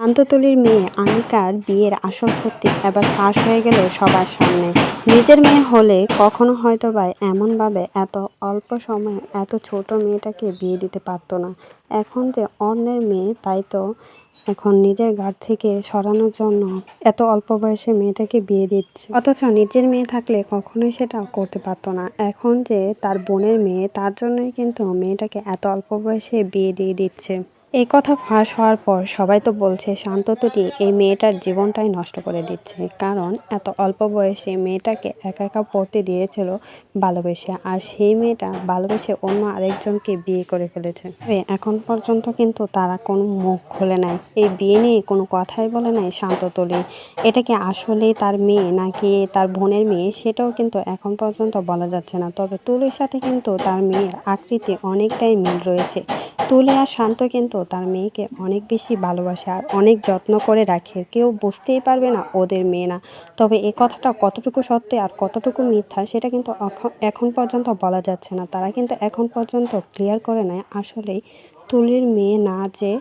শান্ততুলির মেয়ে আনিকার বিয়ের আসল সত্যি এবার ফাঁস হয়ে গেল সবার সামনে। নিজের মেয়ে হলে কখনো হয়তোবা এমনভাবে এত অল্প সময়ে এত ছোট মেয়েটাকে বিয়ে দিতে পারতো না। এখন যে অন্যের মেয়ে, তাই তো এখন নিজের ঘাট থেকে সরানোর জন্য এত অল্প বয়সে মেয়েটাকে বিয়ে দিচ্ছে। অথচ নিজের মেয়ে থাকলে কখনোই সেটা করতে পারতো না। এখন যে তার বোনের মেয়ে, তার জন্যই কিন্তু মেয়েটাকে এত অল্প বয়সে বিয়ে দিয়ে দিচ্ছে। এই কথা ফাঁস হওয়ার পর সবাই তো বলছে শান্ততুলি এই মেয়েটার জীবনটাই নষ্ট করে দিচ্ছে। কারণ এত অল্প বয়সে মেয়েটাকে একা একা পড়তে দিয়েছিল ভালোবেসে, আর সেই মেয়েটা ভালোবেসে অন্য আরেকজনকে বিয়ে করে ফেলেছে। এখন পর্যন্ত কিন্তু তারা কোনো মুখ খোলে নাই, এই বিয়ে নিয়ে কোনো কথাই বলে নাই শান্ততুলি। এটা কি আসলেই তার মেয়ে নাকি তার বোনের মেয়ে, সেটাও কিন্তু এখন পর্যন্ত বলা যাচ্ছে না। তবে তুলির সাথে কিন্তু তার মেয়ের আকৃতি অনেকটাই মিল রয়েছে। তুলি আর শান্ত কিন্তু তার মেয়েকে অনেক বেশি ভালোবাসে আর অনেক যত্ন করে রাখে। কেউ বুঝতেই পারবে না ওদের মেয়ে না। তবে এই কথাটা কতটুকু সত্য আর কতটুকু মিথ্যা, সেটা কিন্তু এখন পর্যন্ত বলা যাচ্ছে না। তারা কিন্তু এখন পর্যন্ত ক্লিয়ার করে নেয় আসলেই তুলির মেয়ে না যে।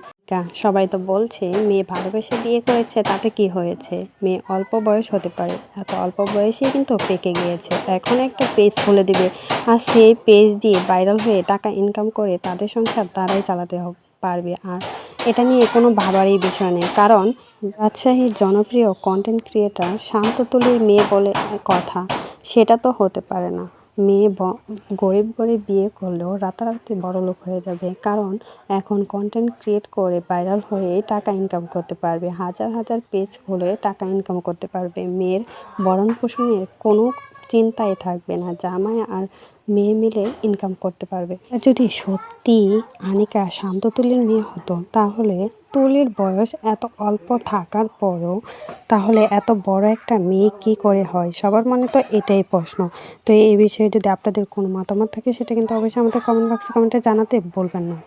সবাই তো বলছে মেয়ে ভালোবেসে বিয়ে করেছে, তাতে কি হয়েছে, মেয়ে অল্প বয়স হতে পারে, এত অল্প বয়সেই কিন্তু পেকে গিয়েছে। এখন একটা পেজ খুলে দিবে আর সেই পেজ দিয়ে ভাইরাল হয়ে টাকা ইনকাম করে তাদের সংসার তারাই চালাতে পারবে। আর এটা নিয়ে কোনো ভাবারই বিষয় নেই, কারণ রাজশাহীর জনপ্রিয় কন্টেন্ট ক্রিয়েটার শান্ততুলির মেয়ে বলে কথা, সেটা তো হতে পারে না। মেয়ে গরিব গরিব বিয়ে করলেও রাতারাতি বড়লোক হয়ে যাবে, কারণ এখন কন্টেন্ট ক্রিয়েট করে ভাইরাল হয়ে টাকা ইনকাম করতে পারবে, হাজার হাজার পেজ খুলে টাকা ইনকাম করতে পারবে। মেয়ের ভরণ পোষণের কোনো চিন্তাই থাকবে না, জামাই আর মেয়ে মিলে ইনকাম করতে পারবে। যদি সত্যি আনিকা শান্ততুলির মেয়ে হতো, তাহলে তুলির বয়স এত অল্প থাকার পরও তাহলে এত বড় একটা মেয়ে কি করে হয়? সবার মনে তো এটাই প্রশ্ন। তো এই বিষয়ে যদি আপনাদের কোনো মতামত থাকে, সেটা কিন্তু অবশ্যই আমাদের কমেন্ট বক্সে কমেন্টে জানাতে বলবেন না।